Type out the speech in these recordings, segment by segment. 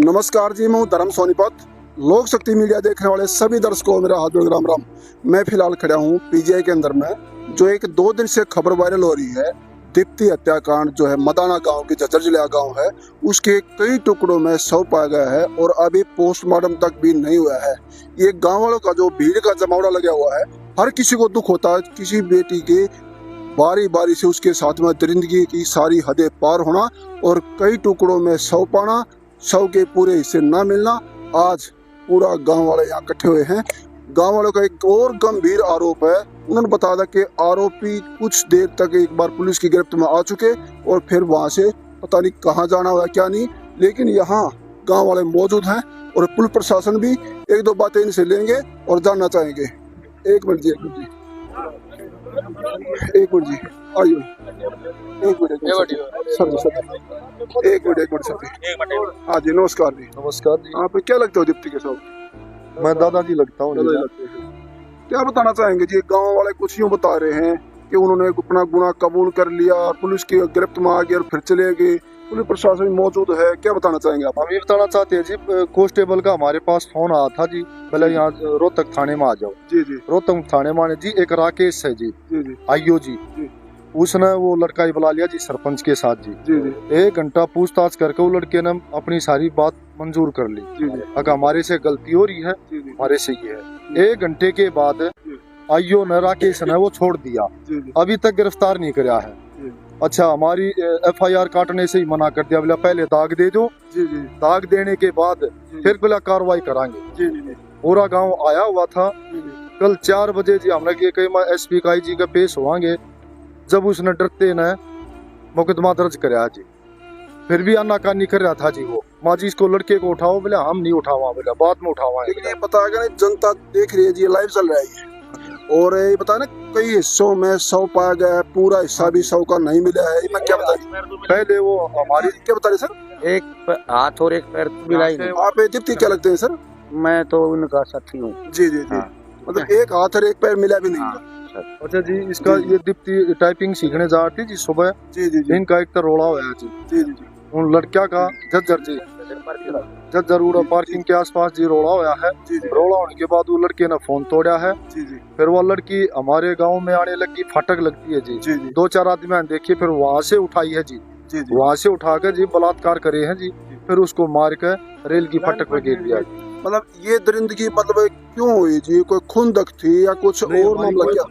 नमस्कार जी, मैं हूँ धर्म सोनीपत। लोक शक्ति मीडिया देखने वाले सभी दर्शकों को मेरा हाथ जोड़ राम राम। मैं फिलहाल खड़ा हूँ पीजीआई के अंदर में, जो एक 2 दिन से खबर वायरल हो रही है। दीप्ति हत्याकांड जो है मदाना गांव की झज्जर जिला गांव है, उसके कई टुकड़ों में शव पाया गया है और अभी पोस्टमार्टम तक भी नहीं हुआ है। ये गाँव वालों का जो भीड़ का जमावड़ा लगा हुआ है, हर किसी को दुख होता है किसी बेटी के बारी बारी से उसके साथ में दरिंदगी की सारी हदें पार होना और कई टुकड़ों में शव पाना, शव के पूरे हिस्से न मिलना। आज पूरा गांव वाले यहाँ इकट्ठे हुए हैं। गांव वालों का एक और गंभीर आरोप है। उन्होंने बताया था कि आरोपी कुछ देर तक एक बार पुलिस की गिरफ्त में आ चुके और फिर वहां से पता नहीं कहाँ जाना हुआ क्या नहीं, लेकिन यहाँ गांव वाले मौजूद हैं और पुलिस प्रशासन भी 1-2 बातें इनसे लेंगे और जानना चाहेंगे। एक मिनट जी, आइए। एक मिनट सर। हाँ जी, नमस्कार जी। नमस्कार जी। आप क्या लगते हो दीप्ति के साथ? मैं दादाजी लगता हूँ। क्या बताना चाहेंगे जी? गांव वाले कुछ यूँ बता रहे हैं कि उन्होंने अपना गुनाह कबूल कर लिया, पुलिस की गिरफ्त में आ गए और फिर चले गए, पुलिस प्रशासन मौजूद है। क्या बताना चाहेंगे आप? हम ये बताना चाहते हैं जी, कांस्टेबल का हमारे पास फोन आया था जी, पहले यहाँ रोहतक थाने में आ जाओ। जी जी। रोहतक थाने में जी एक राकेश है जी, जी आईओ जी, उसने वो लड़का ही बुला लिया जी सरपंच के साथ जी। जी जी। 1 घंटा पूछताछ करके वो लड़के ने अपनी सारी बात मंजूर कर ली। जी जी। अगर हमारे से गलती हो रही है, हमारे से ये है। 1 घंटे के बाद आईओ ने राकेश ने वो छोड़ दिया, अभी तक गिरफ्तार नहीं कराया है। अच्छा, हमारी एफआईआर काटने से ही मना कर दिया, बोला पहले दाग दे दो, दाग देने के बाद फिर बोला कार्रवाई करांगे। पूरा गांव आया हुआ था। कल 4 बजे जी हमने कहीं मैं एसपी काई जी का पेश होंगे, जब उसने डरते ने मुकदमा दर्ज कराया जी, फिर भी आनाकानी कर रहा था जी। वो माँ जी इसको लड़के को उठाओ, बोले हम नहीं उठावा, बोला बाद में उठावा। लेकिन ये पता है जनता देख रही है जी, लाइव चल रहा है और ये पता ना कई हिस्सों में शव पाया गया है, पूरा हिस्सा भी शव का नहीं मिला है। मैं क्या बता रही, पहले वो हमारी क्या बता रहे सर? एक हाथ और एक पैर मिला ही नहीं। आप दीप्ति क्या लगते हैं सर? मैं तो उनका साथी हूँ। जी जी जी। मतलब एक हाथ और एक पैर मिला भी नहीं। अच्छा जी, इसका ये दीप्ति टाइपिंग सीखने जा रही थी जी सुबह। जी जी जी। इनका एक तो रोड़ा हुआ जी। जी जी जी। उन लड़किया का झज्जर जी, झज्जर उड़ा पार्किंग के आसपास जी रोड़ा हुआ है। रोड़ा होने के बाद वो लड़के ने फोन तोड़ा है। फिर वो लड़की हमारे गांव में आने लगी, फाटक लगती है जी। 2-4 आदमी देखिए, फिर वहाँ से उठाई है जी, वहाँ से उठा कर जी बलात्कार करे हैं जी, फिर उसको मार कर रेल की फाटक में गिर दिया। मतलब ये दरिंदगी मतलब क्यों हुई जी? कोई खुंदक थी या कुछ और मामला क्या?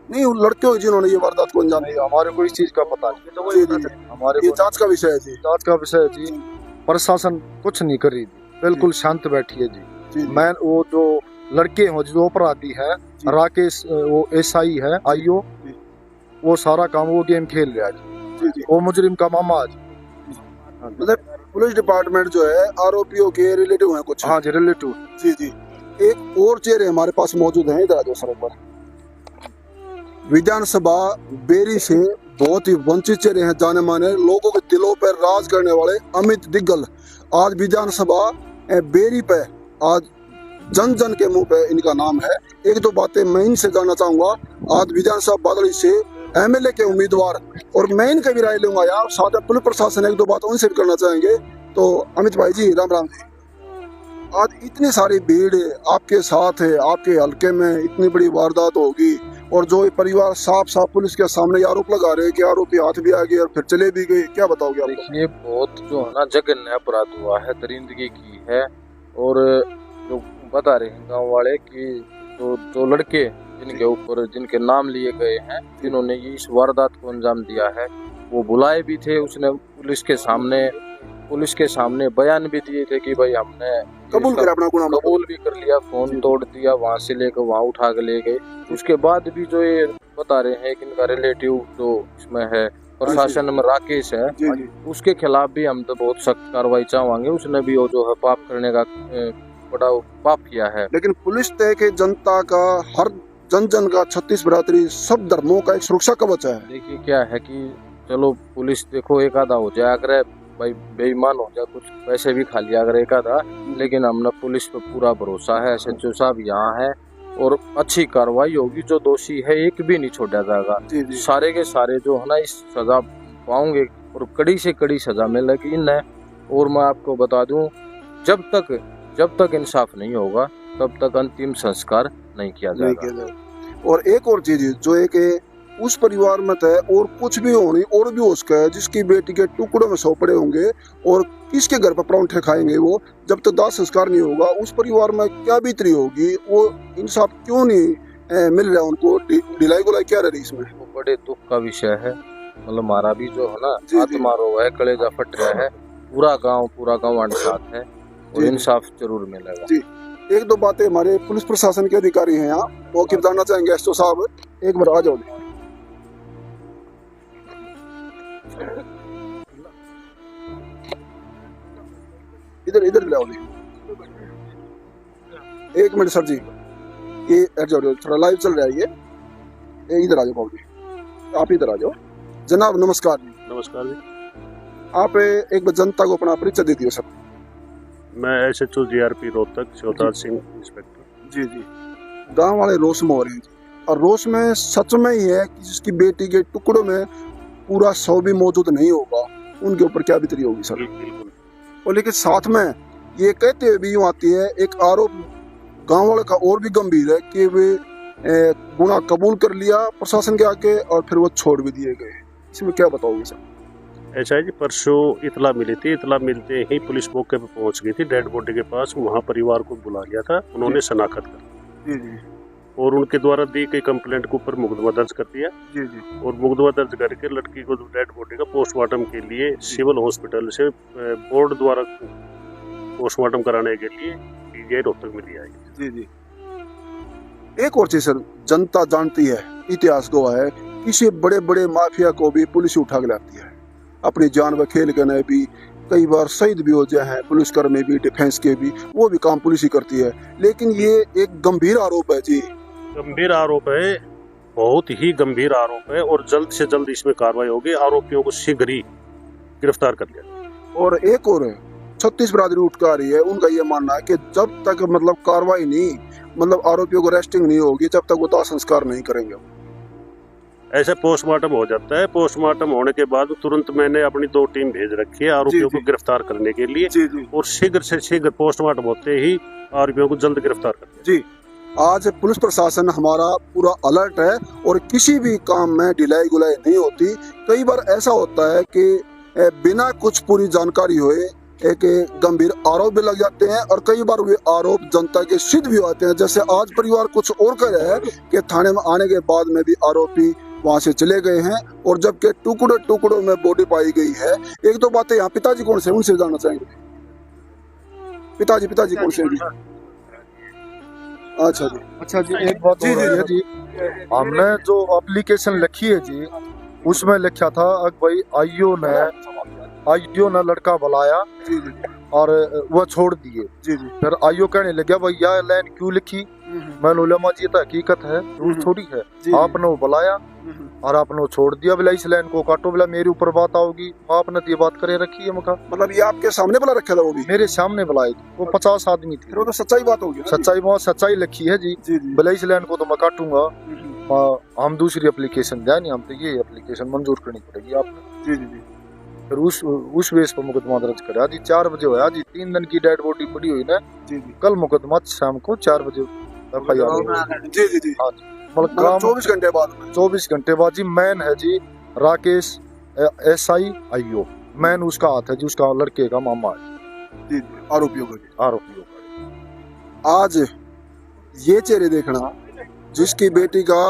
नहीं, उन लड़के हुए जिन्होंने ये वारदात को अंजाम दिया। हमारे को इस चीज का पता नहीं। हमारे ये जांच का विषय है जी। जांच का विषय है जी। प्रशासन कुछ नहीं कर रही, बिल्कुल शांत बैठी है जी। मैं वो जो लड़के हो जो अपराधी है, राकेश वो एसआई है आईओ, वो सारा काम वो गेम खेल रहा है जी। वो मुजरिम का मामा है। मतलब पुलिस डिपार्टमेंट जो है आरोपियों के रिलेटिव है कुछ? हाँ जी, रिलेटिव। जी जी। एक और चेहरे हमारे पास मौजूद हैं, इधर आ जाओ सर एक बार। विधानसभा बेरी से बहुत ही वंचित चेहरे हैं, जाने माने लोगों के दिलों पर राज करने वाले अमित दिग्गल आज विधानसभा बेरी पे, आज जन जन के मुंह पे इनका नाम है। 1-2 बातें मैं इनसे जानना चाहूंगा। आज विधानसभा बादली से एमएलए के उम्मीदवार और मैं इनका भी राय लूंगा यार, साथ में पुलिस प्रशासन 1-2 बात उनसे भी करना चाहेंगे। तो अमित भाई जी, राम राम जी। आज इतनी सारी भीड़ आपके साथ है, आपके हल्के में इतनी बड़ी वारदात होगी और जो परिवार साफ साफ पुलिस के सामने आरोप लगा रहे हैं कि आरोपी हाथ भी आ गए और फिर चले भी गए, क्या बताओगे आप? देखिए, बहुत जो है ना जघन्य अपराध हुआ है, दरिंदगी की है। और जो बता रहे हैं गांव वाले कि जो लड़के जिनके ऊपर जिनके नाम लिए गए हैं, जिन्होंने ये इस वारदात को अंजाम दिया है, वो बुलाए भी थे। उसने पुलिस के सामने बयान भी दिए थे कि भाई हमने कबूल भी कर लिया, फोन तोड़ दिया, वहाँ से लेकर वहाँ उठा के ले गए। उसके बाद भी जो ये बता रहे हैं कि इनका रिलेटिव जो इसमें है प्रशासन में राकेश है, उसके खिलाफ भी हम तो बहुत सख्त कार्रवाई चाहेंगे। उसने भी वो जो है पाप करने का बड़ा पाप किया है। लेकिन पुलिस तय के जनता का, हर जन जन का, 36 बरादरी सब धर्मों का एक सुरक्षा कवच है। देखिए क्या है कि चलो पुलिस देखो एक आधा हो जाए, अगर भाई बेईमान हो जाए, कुछ पैसे भी खा लिया अगर एक आधा, लेकिन हमने पुलिस पे पूरा भरोसा है। एसएचओ साहब यहाँ है और अच्छी कार्रवाई होगी। जो दोषी है एक भी नहीं छोड़ा जाएगा। सारे के सारे जो है ना इस सजा पाओगे और कड़ी से कड़ी सजा मिलेगी इन्हें। और मैं आपको बता दूं जब तक इंसाफ नहीं होगा तब तक अंतिम संस्कार नहीं किया जाएगा। और एक और चीज जो है कि उस परिवार में तो है और कुछ भी होनी और भी हो सका है, जिसकी बेटी के टुकड़ों में सौ पड़े होंगे और किसके घर पर परौंठे खाएंगे वो, जब तक दाह संस्कार नहीं होगा उस परिवार में क्या बीतरी होगी, वो इंसाफ क्यों नहीं मिल रहा उनको, ढिलाई गुलाई क्या रह रही इसमें। वो बड़े दुख का विषय है। मतलब हमारा भी जो है ना जी, आत्मा रो है, कलेजा फट रहा है, पूरा गांव हमारे साथ है और जी, इंसाफ जरूर मिलेगा। जी। एक दो बातें हमारे पुलिस प्रशासन के अधिकारी हैं यहाँ, वो की बताना चाहेंगे। एसओ साहब एक बार आ जाओ। इधर ले आओ। एक मिनट सर जी, ये थोड़ा लाइव चल रहा है ये इधर आ जाओ बाबू जी, आप इधर आ जाओ। जनाब नमस्कार जी। नमस्कार जी, आप एक बार जनता को अपना परिचय दे दियो सर। मैं SHO GRP Rohtak Shivraj Singh inspector. जी जी। गांव वाले रोष में हो रहे हैं जी, और रोष में सच में ही है कि जिसकी बेटी के टुकड़ों में पूरा शव भी मौजूद नहीं होगा, उनके ऊपर क्या बीतरी होगी सर। बिल्कुल। और लेकिन साथ में ये कहते हुए भी यूँ आती है एक आरोप गांव वाले का और भी गंभीर है कि वे गुनाह कबूल कर लिया प्रशासन के आगे और फिर वो छोड़ भी दिए गए। इसमें क्या बताओगे सर। ऐसा है जी, परसों इतला मिली थी, इतला मिलते ही पुलिस मौके पर पहुंच गई थी, डेड बॉडी के पास। वहां परिवार को बुला लिया था, उन्होंने शनाख्त कर जी जी और उनके द्वारा दी गई कंप्लेंट के ऊपर मुकदमा दर्ज कर दिया जी जी और मुकदमा दर्ज करके लड़की को डेड बॉडी का पोस्टमार्टम के लिए सिविल हॉस्पिटल से बोर्ड द्वारा पोस्टमार्टम कराने के लिए PGI रोहतक में लिया है। जी जी। एक और चीज सर, जनता जानती है, इतिहास गवाह है, किसी बड़े बड़े माफिया को भी पुलिस उठा के लाती है, अपनी जान व खेल करने भी कई बार शहीद भी हो जाए हैं, पुलिसकर्मी भी, डिफेंस के भी, वो भी काम पुलिस ही करती है। लेकिन ये एक गंभीर आरोप है जी। गंभीर आरोप है, बहुत ही गंभीर आरोप है और जल्द से जल्द इसमें कार्रवाई होगी। आरोपियों को शीघ्र ही गिरफ्तार कर लिया। और एक और 36 बरादरी उठ कर आ रही है, उनका ये मानना है कि जब तक मतलब कार्रवाई नहीं, मतलब आरोपियों को अरेस्टिंग नहीं होगी, जब तक वो दाह संस्कार नहीं करेंगे। ऐसे पोस्टमार्टम हो जाता है, पोस्टमार्टम होने के बाद तुरंत मैंने अपनी 2 टीम भेज रखी है आरोपियों को गिरफ्तार करने के लिए जी जी और शीघ्र से शीघ्र पोस्टमार्टम होते ही आरोपियों को जल्द गिरफ्तार कर लिया। जी। आज पुलिस प्रशासन हमारा पूरा अलर्ट है और किसी भी काम में ढिलाई गुलाई नहीं होती। कई बार ऐसा होता है कि बिना कुछ पूरी जानकारी हुए एक गंभीर आरोप भी लग जाते हैं और कई बार वे आरोप जनता के सिद्ध भी होते हैं। जैसे आज परिवार कुछ और कह रहा है कि थाने में आने के बाद में भी आरोपी वहां से चले गए हैं और जबकि टुकड़ों टुकड़ों में बॉडी पाई गई है। एक दो बातें यहाँ पिताजी कौन से, उनसे जानना चाहेंगे। पिताजी कौन से हैं जी? अच्छा जी एक बात जी जी, हमने जो एप्लीकेशन लिखी है जी, उसमें लिखा था भाई आईओ ने लड़का बुलाया जी जी और वह छोड़ दिए। जी जी फिर आईओ कहने लगा भाई यह लाइन क्यों लिखी। मैं लोलमा जी तो हकीकत है, झूठ थोड़ी है। आपने वो बुलाया और आपने वो छोड़ दिया, बोला इस लाइन को काटो, बोला मेरे ऊपर बात आओगी। आपने तो ये बात करे रखी है। मका मतलब ये आपके सामने बुला रखा था? वो भी मेरे सामने बुलाए, वो 50 आदमी थे। फिर वो तो सच्चाई बात होगी। सच्चाई लिखी है जी। बोला इस लाइन को तो मैं काटूंगा, हम दूसरी एप्लीकेशन जाए नहीं, हम तो ये एप्लीकेशन मंजूर करनी पड़ेगी आपने। जी जी जी। फिर उस बेस पर मुकदमा दर्ज करा जी। 4 बजे होया जी, 3 दिन की डेड बॉडी पड़ी हुई ना जी जी। कल मुकदमा शाम को 4 बजे FIR। जी जी जी। हाँ जी, मतलब 24 घंटे बाद जी। मैन है जी राकेश SI IO, मैन उसका हाथ है जी, उसका लड़के का मामा है जी। आरोपियों का आज ये चेहरे देखना जिसकी बेटी का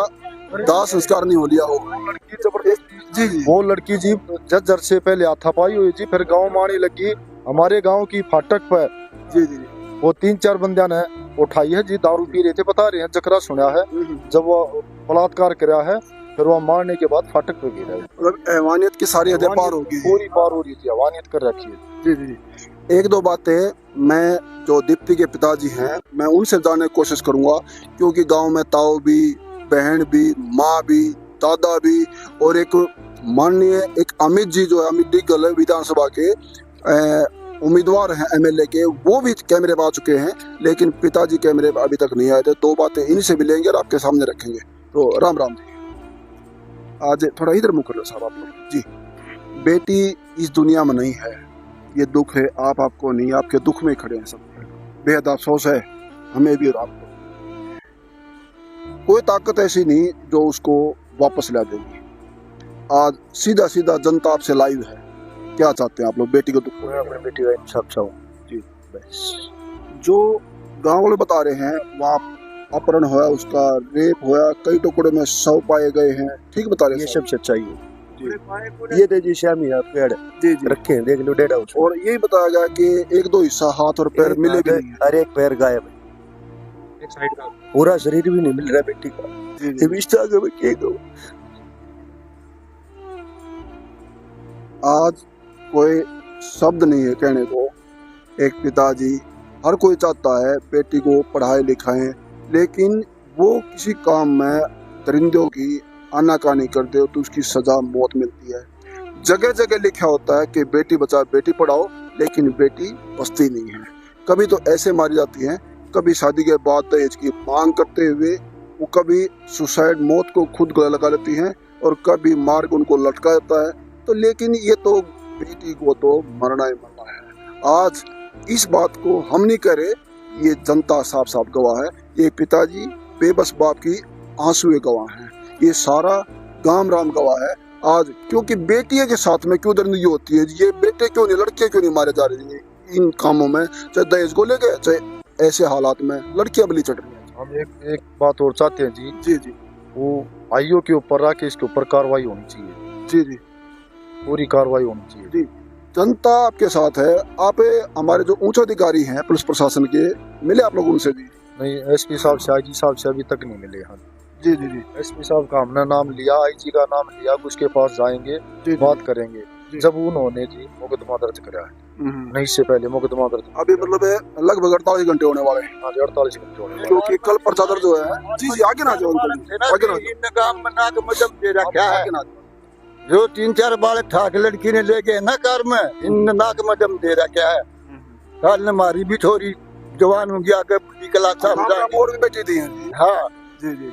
दाह संस्कार नहीं हो लिया हो, लड़की जबरदस्ती जी। वो लड़की जी जज्जर से पहले हाथापाई हुई जी, फिर गांव में आने लगी। हमारे गांव की फाटक पर जी जी वो 3-4 बंदियां ने उठाई है जी। दारू पी रहे थे, बता रहे हैं, जकरा सुना है। जब वो बलात्कार करा है, फिर वो मारने के बाद फाटक पे गिरा है। मतलब हैवानियत की सारी हदें पार होगी, पूरी पार हो रही थी, हैवानियत कर रखी है जी जी। एक दो बातें मैं जो दीप्ति के पिताजी हैं, मैं उनसे जानने की कोशिश करूंगा, क्योंकि गांव में ताऊ भी, बहन भी, माँ भी, दादा भी और एक माननीय एक अमित जी जो है, अमित डिग्गल विधानसभा के उम्मीदवार हैं MLA के, वो भी कैमरे पे आ चुके हैं, लेकिन पिताजी कैमरे पे अभी तक नहीं आए थे। 2 बातें इनसे भी लेंगे और आपके सामने रखेंगे। तो राम राम जी। आज थोड़ा इधर मुँह कर लो साहब आप लोग जी। बेटी इस दुनिया में नहीं है, ये दुख है आपको नहीं, आपके दुख में खड़े हैं सब। बेहद अफसोस है हमें भी और आपको। कोई ताकत ऐसी नहीं जो उसको वापस ला देगी। आज सीधा सीधा जनता आपसे लाइव है, क्या चाहते हैं आप लोग? बेटी को दुख मैं अपनी बेटी का इंसाफ चाहूँ जी। जो गांव वाले बता रहे हैं वहाँ अपहरण हुआ, उसका रेप हुआ, कई टुकड़े में शव पाए गए हैं, ठीक बता रहे हैं? ये सब सच्चाई है जी। ये जी श्यामी पेड़ जी जी रखे हैं, देख लो डेढ़ हाउस। और यही बताया गया कि एक दो हिस्सा हाथ और पैर मिले भी नहीं है। हर एक पैर गायब है, एक साइड का पूरा शरीर भी नहीं मिल रहा बेटी का। जी जी। आज कोई शब्द नहीं है कहने को। एक पिताजी, हर कोई चाहता है बेटी को पढ़ाए लिखाएं, लेकिन वो किसी काम में दरिंदों की आनाकानी कर दे तो उसकी सजा मौत मिलती है। जगह जगह लिखा होता है कि बेटी बचाओ बेटी पढ़ाओ, लेकिन बेटी बचती नहीं है। कभी तो ऐसे मारी जाती हैं, कभी शादी के बाद दहेज की मांग करते हुए, वो कभी सुसाइड मौत को खुद गला लगा लेती हैं, और कभी मार के उनको लटका जाता है। तो लेकिन ये तो बेटी को तो मरना ही मरना है। आज इस बात को हम नहीं करे, ये जनता साफ साफ गवाह है। ये पिताजी बेबस बाप की आंसुए गवाह हैं, ये सारा गांव राम गवाह है। आज क्योंकि बेटियों के साथ में क्यों दरिंदगी होती है, ये बेटे क्यों नहीं, लड़कियां क्यों नहीं मारे जा रही है इन कामों में? चाहे दहेज को लेके, चाहे ऐसे हालात में लड़कियां बलि चढ़ रही है। हम एक बात और चाहते हैं जी। जी जी। वो आईओ के ऊपर रहा कि इसके ऊपर कार्रवाई होनी चाहिए। जी जी। पूरी कार्रवाई होनी चाहिए जी। जनता आपके साथ है। आप हमारे जो उच्च अधिकारी हैं पुलिस प्रशासन के, मिले आप लोग उनसे? जी नहीं, एसपी साहब से, आईजी साहब से अभी तक नहीं मिले हैं। जी जी जी। एसपी साहब का हमने नाम लिया, आईजी का नाम लिया, उसके पास जाएंगे, जी बात करेंगे। जब उन्होंने जी मुकदमा दर्ज कराया है, नहीं इससे पहले मुकदमा दर्ज अभी मतलब लगभग 48 घंटे होने वाले हैं। 48 घंटे होने वाले। क्योंकि कल पर्चा दर्ज हुआ है। जी जी, आगे ना जाओ, आगे ना जाओ। जो 3-4 बाल ठाक लड़की ने ले गए ना कार में, इन नाक में दम दे रखा है। कल ने मारी भी थोड़ी जवान हो गया के बुढ़ी कला और भी बेटी थी। हाँ जी जी।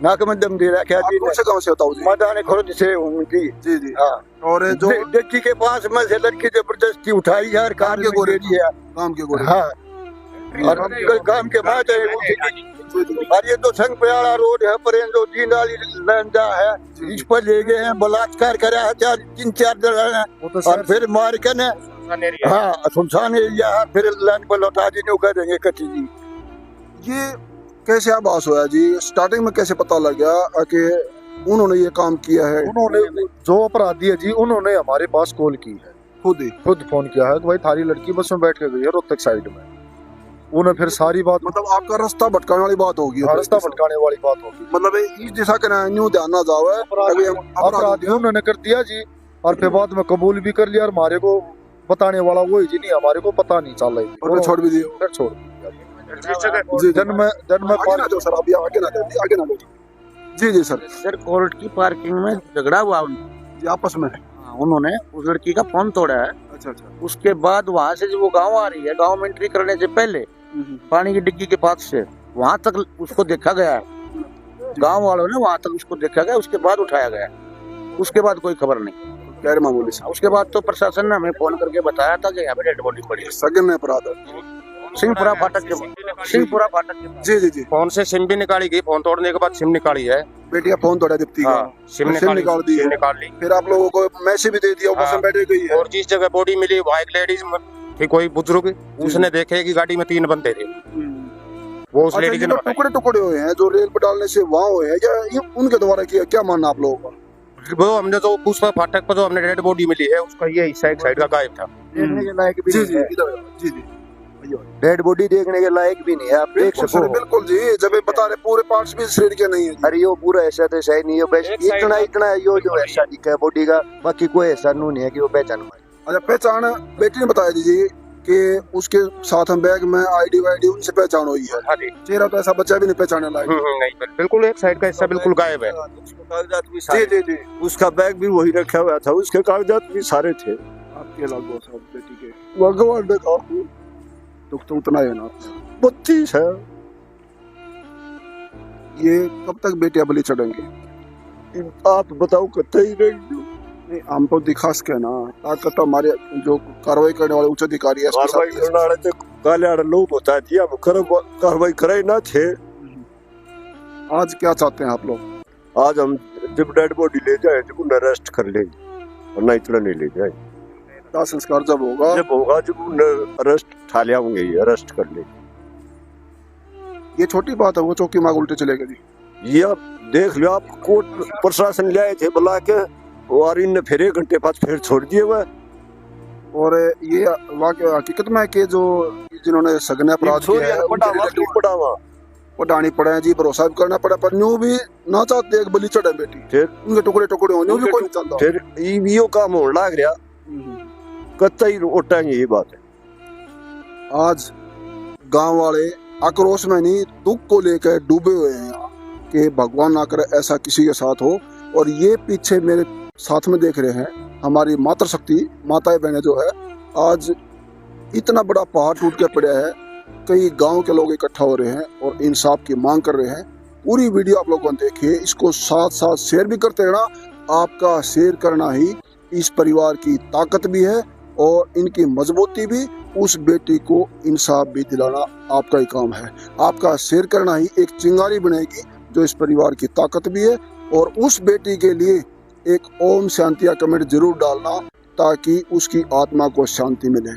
नाक में दम दे रखा है। कौन से गांव से बताओ? जी मैदान खुर्द से उनकी। जी जी। हाँ। और जो डिक्की के पास में से लड़की जबरदस्ती उठाई है, कार के गोरे दी है। काम के गोरे। हाँ, और काम के बाद और ये तो संग प्यारा रोड है, पर जो दीनाली लंजा है, इस पर ले गए हैं, बलात्कार करा है 3-4 जगह है, और फिर मार के ने हाँ सुनसान एरिया है, फिर लाइन पर लौटा दी कह देंगे कटी जी। ये कैसे आभास हुआ जी? स्टार्टिंग में कैसे पता लग गया कि उन्होंने ये काम किया है? उन्होंने जो अपराधी है जी, उन्होंने हमारे पास कॉल की है, खुद फोन किया है कि भाई थारी लड़की बस में बैठ के गई है रोहतक साइड में। उन्हें फिर सारी बात, मतलब आपका रास्ता भटकाने वाली बात होगी। रास्ता भटकाने वाली बात होगी, मतलब इस दिशा के ना न्यू ध्यान ना जाओ है। अपराधी उन्होंने कर दिया जी, और फिर बाद में कबूल भी कर लिया, और हमारे को बताने वाला वही जी नहीं, हमारे को पता नहीं चल रही, और छोड़ भी दिया। फिर छोड़ जन में आगे ना जाओ सर, अभी आगे ना जाओ, आगे ना जाओ। जी जी सर। कोर्ट की पार्किंग में झगड़ा हुआ जी आपस में। उन्होंने उस लड़की का फोन तोड़ा है। अच्छा अच्छा। उसके बाद वहाँ से जब वो गांव आ रही है, गांव में एंट्री करने से पहले पानी की डिग्गी के पास से वहाँ तक उसको देखा गया है। गांव वालों ने वहाँ तक उसको देखा गया, उसके बाद उठाया गया। उसके बाद कोई खबर नहीं। गैर मामूली से उसके बाद तो प्रशासन ने हमें फोन करके बताया था कि यहाँ पे डेड बॉडी पड़ी है। सगन अपराध सिंहपुरा फाटक के जी जी जी। फोन से सिम भी निकाली गई, फोन तोड़ने के बाद सिम निकाली है। बेटी का फोन तोड़ा दीप्ति का। हाँ, सिम निकाल दी, सिम निकाल ली। फिर आप लोगों को मैसेज भी दे दिया, ऊपर से बैठे गई है। और जिस जगह बॉडी मिली वहाँ एक लेडीज थी, कोई बुजुर्ग, उसने देखे कि गाड़ी में 3 बंदे थे। वो उस लेडीज ने टुकड़े टुकड़े हुए हैं जो रेल पर डालने से वहाँ हुए हैं, या ये उनके द्वारा किया? क्या मानना आप लोगों का? वो हमने जो पुष्पा फाटक पर जो हमने डेड बॉडी मिली है, उसका ये हिस्सा एक साइड का गायब था। देखने के लायक भी जी नहीं है। जी जी। डेड बॉडी देखने के लायक भी नहीं है, आप देख बिल्कुल सको। सर, बिल्कुल जी। जब ये बता रहे पूरे पार्ट्स भी शरीर के नहीं है। अरे यो पूरा ऐसा तो सही नहीं है, बस इतना यो जो ऐसा दिखा है बॉडी का, बाकी कोई ऐसा नहीं है कि वो पहचान पाए। अच्छा, पहचान बेटी ने बताया दीजिए कि उसके साथ हम बैग में आईडी वाईडी उनसे पहचान हुई है। हाँ जी। चेहरा तो ऐसा बच्चा भी नहीं पहचाने लायक। नहीं, बिल्कुल एक साइड का हिस्सा बिल्कुल गायब है। कागजात भी जी जी जी। उसका बैग भी वही रखा हुआ था, उसके कागजात भी सारे थे। आपके लागू साहब बेटी के भगवान ने कहा दुख तो उतना है ना। 32 है। ये कब तक बेटियां बलि चढ़ेंगी? आप बताओ, कतई नहीं। नहीं, हम तो दिखा सके ना, ताकत तो हमारे जो कार्रवाई करने वाले उच्च अधिकारी है कार्रवाई करने वाले तो काले लोग बता दिया कार्रवाई करे ना थे। आज क्या चाहते हैं आप लोग? आज हम जब डेड बॉडी ले जाए जब उन्हें अरेस्ट कर ले, वरना इतना नहीं ले जाए। दाह संस्कार जब होगा जब उन्हें अरेस्ट ठा लिया होंगे, अरेस्ट कर ले। ये छोटी बात है, वो चौकी मांग उल्टे चलेगा जी। ये आप देख लो, आप कोर्ट प्रशासन ले आए थे बुला के, और इनने फिर 1 घंटे बाद फिर छोड़ दिए हुए। और ये वाकई हकीकत में कि जो जिन्होंने सगने अपराध किए हैं वो डाणी पड़े हैं जी, भरोसा भी करना पड़ा, पर न्यू भी ना चाहते एक बलि चढ़े बेटी, फिर उनके टुकड़े टुकड़े होने भी कोई नहीं चाहता। फिर यो काम होने लग रहा, कतई उठाएंगे ये बात है। आज गांव वाले आक्रोश में नहीं, दुख को लेकर डूबे हुए हैं यहाँ कि भगवान ना करे ऐसा किसी के साथ हो। और ये पीछे मेरे साथ में देख रहे हैं हमारी मातृशक्ति माताएं बहनें जो है, आज इतना बड़ा पहाड़ टूट के पड़ा है, कई गांव के लोग इकट्ठा हो रहे हैं और इंसाफ की मांग कर रहे हैं। पूरी वीडियो आप लोगों ने देखिए, इसको साथ साथ शेयर भी करते रहना। आपका शेयर करना ही इस परिवार की ताकत भी है और इनकी मजबूती भी, उस बेटी को इंसाफ भी दिलाना आपका ही काम है। आपका शेयर करना ही एक चिंगारी बनेगी जो इस परिवार की ताकत भी है। और उस बेटी के लिए एक ओम शांति का कमेंट जरूर डालना ताकि उसकी आत्मा को शांति मिले।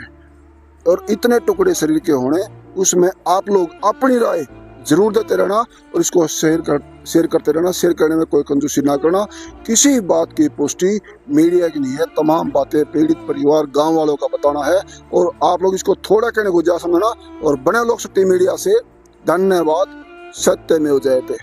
और इतने टुकड़े शरीर के होने, उसमें आप लोग अपनी राय जरूर देते रहना और इसको शेयर करते रहना। शेयर करने में कोई कंजूसी ना करना। किसी बात की पुष्टि मीडिया की नहीं है, तमाम बातें पीड़ित परिवार गांव वालों का बताना है। और आप लोग इसको थोड़ा कहने को जा समझना और बने लोग शक्ति मीडिया से। धन्यवाद। सत्य में हो जाते।